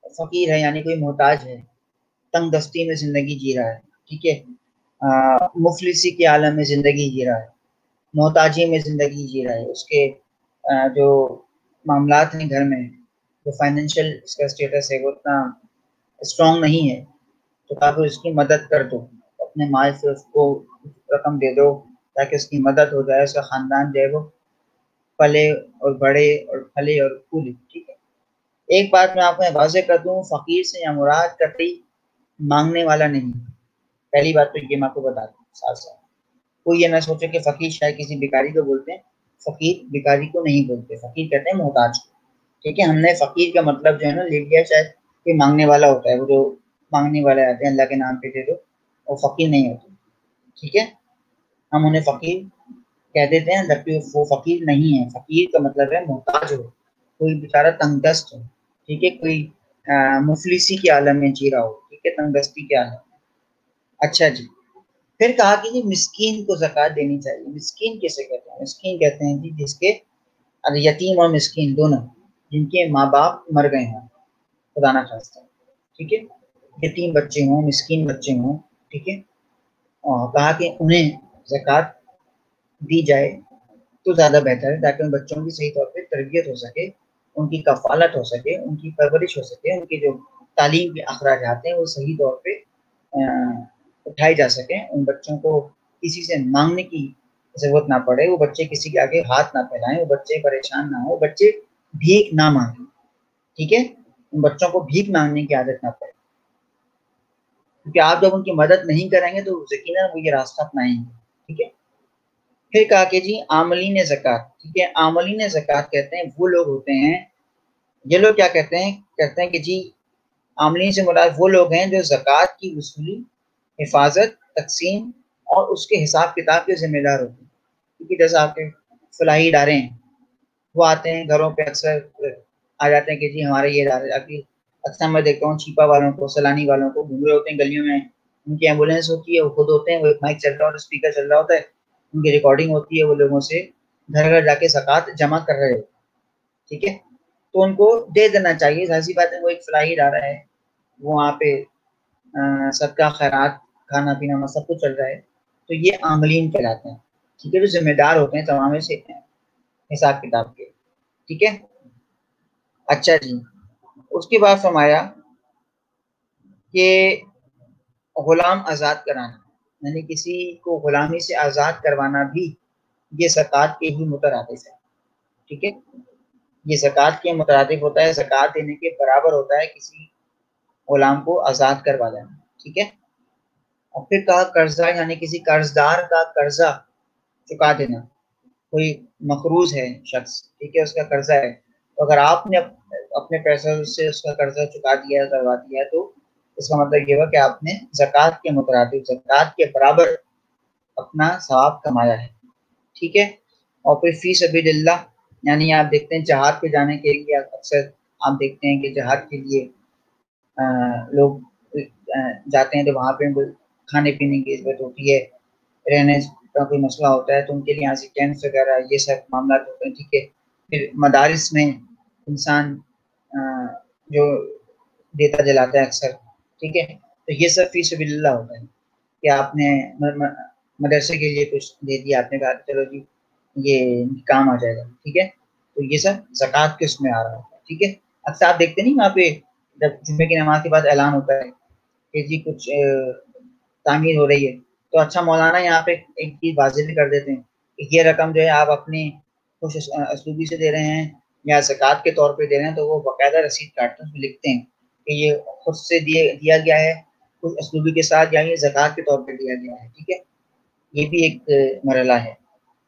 Speaker 1: فقیر ہے یعنی کوئی محتاج ہے، تنگ دستی میں زندگی جی رہا ہے، ٹھیک ہے، مفلسی کے عالم میں زندگی جی رہا ہے، محتاجی میں زندگی جی رہا ہے، اس کے جو معاملات ہیں گھر میں، جو فائنینشیل اس کا اسٹیٹس ہے وہ اتنا اسٹرانگ نہیں ہے، تو کہا کہ اس کی مدد کر دو، اپنے مال سے اس کو رقم دے دو تاکہ اس کی مدد ہو جائے، اس کا خاندان جو ہے وہ پلے اور بڑے اور پھلے اور پھولے، ٹھیک ہے۔ ایک بات میں آپ کو واضح کر دوں، فقیر سے یا مراد قطعی مانگنے والا نہیں، پہلی بات تو یہ میں آپ کو بتا دوں ساتھ ساتھ، کوئی یہ نہ سوچے کہ فقیر شاید کسی بیکاری کو بولتے ہیں، فقیر بیکاری کو نہیں بولتے، فقیر کہتے ہیں محتاج کو، ٹھیک ہے۔ ہم نے فقیر کا مطلب جو ہے نا لے لیا شاید کہ مانگنے والا ہوتا ہے، وہ جو مانگنے والے آتے ہیں اللہ کے نام پہ دے دو، وہ فقیر نہیں ہوتے، ٹھیک ہے۔ ہم انہیں فقیر کہہ دیتے ہیں جبکہ وہ فقیر نہیں ہے۔ فقیر کا مطلب ہے محتاج ہو، کوئی بیچارہ تنگ دست ہو، ٹھیک ہے، کوئی مفلسی کے عالم میں جی رہا ہو، ٹھیک ہے، تنگ دستی کے عالم میں۔ اچھا جی، پھر کہا کہ جی مسکین کو زکوٰۃ دینی چاہیے۔ مسکین کیسے کہتے ہیں؟ مسکین کہتے ہیں جی جس کے یتیم اور مسکین دونوں، جن کے ماں باپ مر گئے ہیں خدا نہ خواستہ، ٹھیک ہے، یتیم بچے ہوں، مسکین بچے ہوں، ٹھیک ہے، اور کہا کہ انہیں زکوٰۃ دی جائے تو زیادہ بہتر ہے تاکہ ان بچوں کی صحیح طور پہ تربیت ہو سکے، ان کی کفالت ہو سکے، ان کی پرورش ہو سکے، ان کے جو تعلیم کے اخراجات ہیں وہ صحیح طور پہ اٹھائی جا سکیں، ان بچوں کو کسی سے مانگنے کی ضرورت نہ پڑے، وہ بچے کسی کے آگے ہاتھ نہ پھیلائیں، وہ بچے پریشان نہ ہوں، بچے بھیک نہ مانگیں، ٹھیک ہے، ان بچوں کو بھیک مانگنے کی عادت نہ پڑے، کیونکہ آپ جب ان کی مدد نہیں کریں گے تو یقیناً وہ یہ راستہ اپنائیں گے، ٹھیک ہے۔ پھر کہا کہ جی عاملین زکوٰۃ، ٹھیک ہے، عاملین زکوٰۃ کہتے ہیں وہ لوگ ہوتے ہیں، یہ لوگ کیا کہتے ہیں کہ جی عاملین سے مراد وہ لوگ ہیں جو زکوٰۃ کی وصولی، حفاظت، تقسیم اور اس کے حساب کتاب کے ذمہ دار ہوتے ہیں، کیونکہ جیسے آپ کے فلاحی ادارے ہیں، وہ آتے ہیں گھروں پہ، اکثر آ جاتے ہیں کہ جی ہمارے یہ ادارے، اکثر میں دیکھتا ہوں چھیپا والوں کو، سیلانی والوں کو گھوم رہے ہوتے ہیں گلیوں میں، ان کی ایمبولینس ہوتی ہے، وہ خود ہوتے ہیں، وہ ایک مائک چل رہا ہوتا ہے، اسپیکر چل رہا ہوتا ہے، ان کی ریکارڈنگ ہوتی ہے، وہ لوگوں سے گھر گھر جا کے زکوٰۃ جمع کر رہے ہوتے ہیں، ٹھیک ہے، تو ان کو دے دینا چاہیے، ظاہر سی بات ہے وہ ایک فلاحی ادارہ ہے، وہ وہاں پہ صدقہ خیرات کھانا پینا سب کچھ چل رہا ہے، تو یہ عاملین کہلاتے ہیں، ٹھیک ہے، جو ذمہ دار ہوتے ہیں تمام سے حساب کتاب کے، ٹھیک ہے۔ اچھا جی، اس کے بعد فرمایا کہ غلام آزاد کرانا، یعنی کسی کو غلامی سے آزاد کروانا بھی یہ زکوٰۃ کے ہی مترادف ہے، ٹھیک ہے، یہ زکوٰۃ کے مترادف ہوتا ہے، زکوٰۃ دینے کے برابر ہوتا ہے کسی غلام کو آزاد کروا دینا، ٹھیک ہے۔ اور پھر کہا قرضہ، یعنی کسی قرضدار کا قرضہ چکا دینا، کوئی مقروض ہے شخص، ٹھیک ہے، اس کا قرضہ ہے، تو اگر آپ نے اپنے پیسوں سے اس کا قرضہ چکا دیا ہے، کروا دیا ہے، تو اس کا مطلب یہ ہوا کہ آپ نے زکوٰۃ کے مترادف، زکوٰۃ کے برابر اپنا ثواب کمایا ہے، ٹھیک ہے۔ اور پھر فی سبیل اللہ، یعنی آپ دیکھتے ہیں جہاد پہ جانے کے لیے اکثر آپ دیکھتے ہیں کہ جہاد کے لیے لوگ جاتے ہیں تو وہاں پہ کھانے پینے کی ضرورت ہوتی ہے، رہنے کا کوئی مسئلہ ہوتا ہے تو ان کے لیے یہاں سے ٹینٹس وغیرہ یہ سب معاملات ہوتے ہیں، ٹھیک ہے۔ پھر مدارس میں انسان جو دیتا جلاتا ہے اکثر، ٹھیک ہے، تو یہ سب فی سبیل اللہ ہوتا ہے کہ آپ نے مدرسے کے لیے کچھ دے دیا، آپ نے کہا چلو جی یہ کام آ جائے گا، ٹھیک ہے، تو یہ سب زکوٰۃ کے اس میں آ رہا ہوتا ہے، ٹھیک ہے۔ اکثر آپ دیکھتے نہیں وہاں پہ جب جمعے کی نماز کے بعد اعلان ہوتا ہے کہ جی کچھ تعمیر ہو رہی ہے، تو اچھا مولانا یہاں پہ ایک چیز واضح بھی کر دیتے ہیں کہ یہ رقم جو ہے آپ اپنی خوش اسلوبی سے دے رہے ہیں یا زکوٰۃ کے طور پہ دے رہے ہیں، تو وہ باقاعدہ رسید کاٹتے ہیں، لکھتے ہیں کہ یہ خود سے دیا گیا ہے خوش اسلوبی کے ساتھ، یا یہ زکوٰۃ کے طور پہ دیا گیا ہے، ٹھیک ہے، یہ بھی ایک مرحلہ ہے،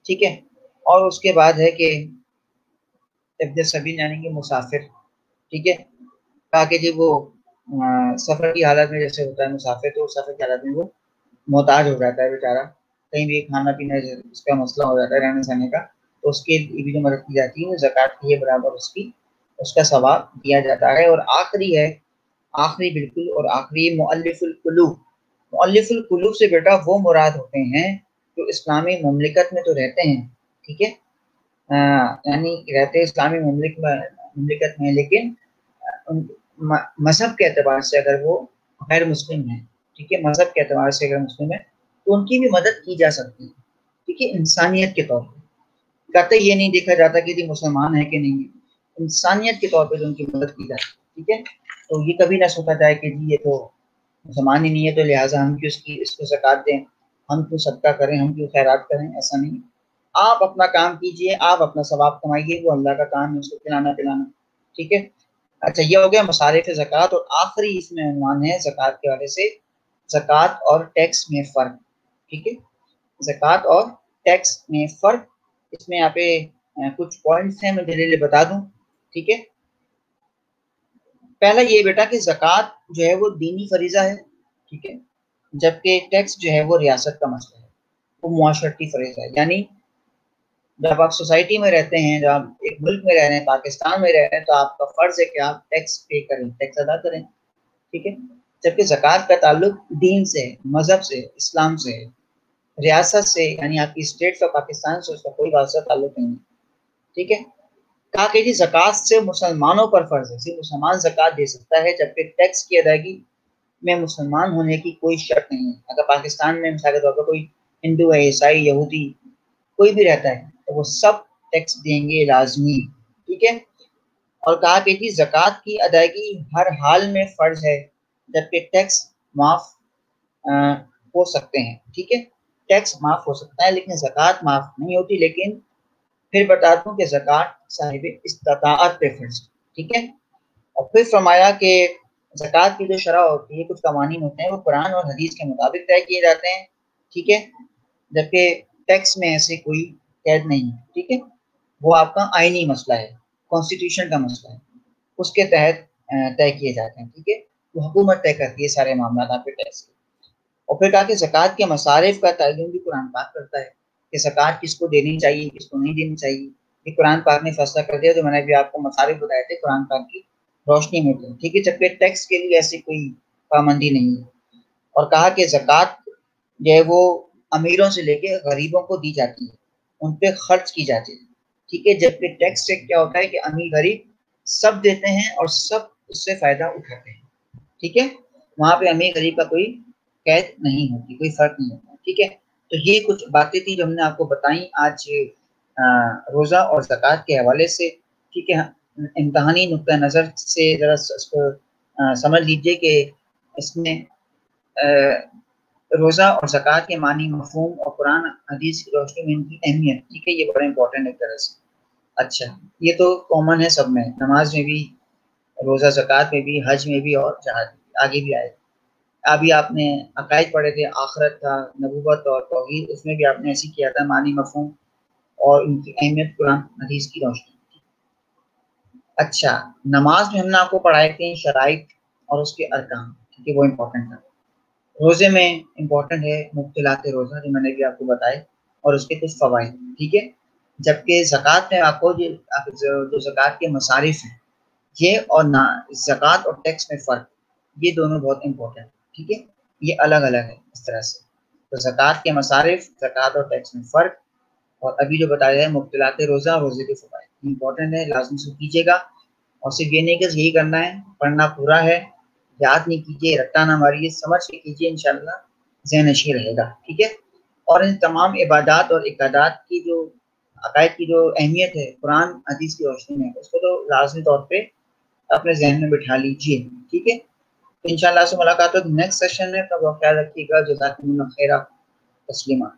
Speaker 1: ٹھیک ہے۔ اور اس کے بعد ہے کہ ابن سبیل یعنی کہ مسافر، ٹھیک ہے، کہا کہ جی وہ سفر کی حالت میں جیسے ہوتا ہے مسافر، تو سفر کی حالت میں وہ محتاج ہو جاتا ہے بیچارہ، کہیں بھی کھانا پینا اس کا مسئلہ ہو جاتا ہے رہنے سہنے کا، تو اس کے لیے بھی جو مدد کی جاتی ہے وہ زکوٰۃ کے برابر اس کا ثواب دیا جاتا ہے۔ اور آخری ہے، آخری بالکل، اور آخری مؤلف القلوب۔ مؤلف القلوب سے بیٹا وہ مراد ہوتے ہیں جو اسلامی مملکت میں تو رہتے ہیں، ٹھیک ہے، یعنی رہتے اسلامی مملکت میں، لیکن مذہب کے اعتبار سے اگر وہ غیر مسلم ہیں، ٹھیک ہے، مذہب کے اعتبار سے اگر مسلم ہے تو ان کی بھی مدد کی جا سکتی ہے، ٹھیک ہے، انسانیت کے طور پہ، کہتے یہ نہیں دیکھا جاتا کہ جی مسلمان ہے کہ نہیں ہے، انسانیت کے طور پہ ان کی مدد کی جاتی ہے، ٹھیک ہے۔ تو یہ کبھی نہ سوچا جائے کہ جی یہ تو مسلمان ہی نہیں ہے تو لہٰذا ہم کیوں اس کو زکوٰۃ دیں، ہم کیوں صدقہ کریں، ہم کیوں خیرات کریں، ایسا نہیں۔ آپ اپنا کام کیجئے، آپ اپنا ثواب کمائیے، وہ اللہ کا کام ہے اس کو کھلانا پلانا، ٹھیک ہے۔ اچھا یہ ہو گیا مصارف زکوٰۃ، اور آخری اس میں عنوان ہے زکوٰۃ کے حوالے سے زکوٰۃ اور ٹیکس میں فرق، ٹھیک ہے۔ زکوٰۃ اور ٹیکس میں فرق، اس میں یہاں پہ کچھ پوائنٹس ہیں، میں دلیل بتا دوں، ٹھیک ہے۔ پہلا یہ بیٹا کہ زکوٰۃ جو ہے وہ دینی فریضہ ہے، ٹھیک ہے، جبکہ ٹیکس جو ہے وہ ریاست کا مسئلہ ہے، وہ معاشرتی فریضہ ہے۔ یعنی جب آپ سوسائٹی میں رہتے ہیں، جب آپ ایک ملک میں رہ رہے ہیں، پاکستان میں رہ رہے ہیں، تو آپ کا فرض ہے کہ آپ ٹیکس پے کریں، ٹیکس ادا کریں، ٹھیک ہے۔ جبکہ زکوٰۃ کا تعلق دین سے، مذہب سے، اسلام سے، ریاست سے، یعنی آپ کی اسٹیٹ کا پاکستان سے اس کا کوئی واضح تعلق نہیں ہے، ٹھیک ہے۔ کہا کہ جی زکوٰۃ سے مسلمانوں پر فرض ہے، صرف مسلمان زکوٰۃ دے سکتا ہے، جبکہ ٹیکس کی ادائیگی میں مسلمان ہونے کی کوئی شرط نہیں ہے۔ اگر پاکستان میں مثال کے طور پر کوئی ہندو ہے، عیسائی، یہودی کوئی بھی رہتا ہے تو وہ سب ٹیکس دیں گے لازمی، ٹھیک ہے۔ اور کہا کہ جی زکوٰۃ کی ادائیگی ہر حال میں فرض ہے، جبکہ ٹیکس معاف ہو سکتے ہیں، ٹھیک ہے۔ ٹیکس معاف ہو سکتا ہے لیکن زکوٰۃ معاف نہیں ہوتی۔ لیکن پھر بتا دوں کہ زکوٰۃ صاحب استطاعت پہ فرض، ٹھیک ہے۔ اور پھر فرمایا کہ زکوٰۃ کی جو شرح ہوتی ہے، کچھ قوانین ہوتے ہیں، وہ قرآن اور حدیث کے مطابق طے کیے جاتے ہیں، ٹھیک ہے، جبکہ ٹیکس میں ایسے کوئی قید نہیں ہے، ٹھیک ہے۔ وہ آپ کا آئینی مسئلہ ہے، کانسٹیٹیوشن کا مسئلہ ہے، اس کے تحت طے کیے جاتے ہیں، ٹھیک ہے۔ وہ حکومت طے کرتی ہے سارے معاملات آپ کے ٹیکس کے۔ اور پھر کہا کہ زکوٰۃ کے مصارف کا تعین بھی قرآن پاک کرتا ہے کہ زکوٰۃ کس کو دینی چاہیے، کس کو نہیں دینی چاہیے، یہ قرآن پاک نے فیصلہ کر دیا۔ جو میں نے بھی آپ کو مصارف بتائے تھے قرآن پاک کی روشنی میں تھے، ٹھیک ہے، جبکہ ٹیکس کے لیے ایسی کوئی پابندی نہیں ہے۔ اور کہا کہ زکوٰۃ جو ہے وہ امیروں سے لے کے غریبوں کو دی جاتی ہے، ان پہ خرچ کی جاتی ہے، ٹھیک ہے، جبکہ ٹیکس سے کیا ہوتا ہے کہ امیر غریب سب دیتے ہیں اور سب اس سے فائدہ اٹھاتے ہیں، ٹھیک ہے۔ وہاں پہ امیر غریب کا کوئی قید نہیں ہوتی، کوئی فرق نہیں ہوتا، ٹھیک ہے۔ تو یہ کچھ باتیں تھیں جو ہم نے آپ کو بتائیں آج روزہ اور زکوٰۃ کے حوالے سے، ٹھیک ہے۔ امتحانی نقطہ نظر سے ذرا اس کو سمجھ لیجئے کہ اس میں روزہ اور زکوٰۃ کے معنی، مفہوم اور قرآن حدیث کی روشنی میں ان کی اہمیت، ٹھیک ہے، یہ بڑا امپورٹنٹ ایک طرح سے۔ اچھا یہ تو کامن ہے سب میں، نماز میں بھی، روزہ زکوٰۃ میں بھی، حج میں بھی، اور جہاد میں بھی، آگے بھی آئے۔ ابھی آپ نے عقائد پڑھے تھے، آخرت تھا، نبوت اور توحید، اس میں بھی آپ نے ایسے کیا تھا، معنی، مفہوم اور ان کی اہمیت قرآن حدیث کی روشنی۔ اچھا نماز میں ہم نے آپ کو پڑھائے تھے شرائط اور اس کے ارکان، ٹھیک ہے، وہ امپورٹنٹ تھا۔ روزے میں امپورٹنٹ ہے مبطلات روزہ، جو میں نے بھی آپ کو بتائے، اور اس کے کچھ فوائد، ٹھیک ہے۔ جبکہ زکوٰۃ میں آپ کو جو زکوٰۃ کے مصارف ہیں، یہ اور زکوٰۃ اور ٹیکس میں فرق، یہ دونوں بہت امپورٹنٹ، ٹھیک ہے، یہ الگ الگ ہے اس طرح سے۔ تو زکوٰۃ کے مصارف، زکوٰۃ اور ٹیکس میں فرق، اور ابھی جو بتایا ہے مبطلات روزہ، روزے کے فوائد، امپورٹنٹ ہے، لازم سے کیجیے گا۔ اور صرف یہ نہیں کہ یہی کرنا ہے، پڑھنا پورا ہے، یاد نہیں کیجیے، رٹا نہ ماریے، سمجھ کے کیجیے، انشاءاللہ ذہن نشین رہے گا، ٹھیک ہے۔ اور ان تمام عبادات اور عقیدات کی جو عقائد کی جو اہمیت ہے قرآن حدیث کی روشنی میں، اس کو تو لازمی طور پہ اپنے ذہن میں بٹھا لیجیے، ٹھیک ہے۔ انشاءاللہ سے ملاقات ہوگی نیکسٹ سیشن میں، تب وہ خیال رکھیے گا۔ جزاکم اللہ خیرہ، تسلیمہ۔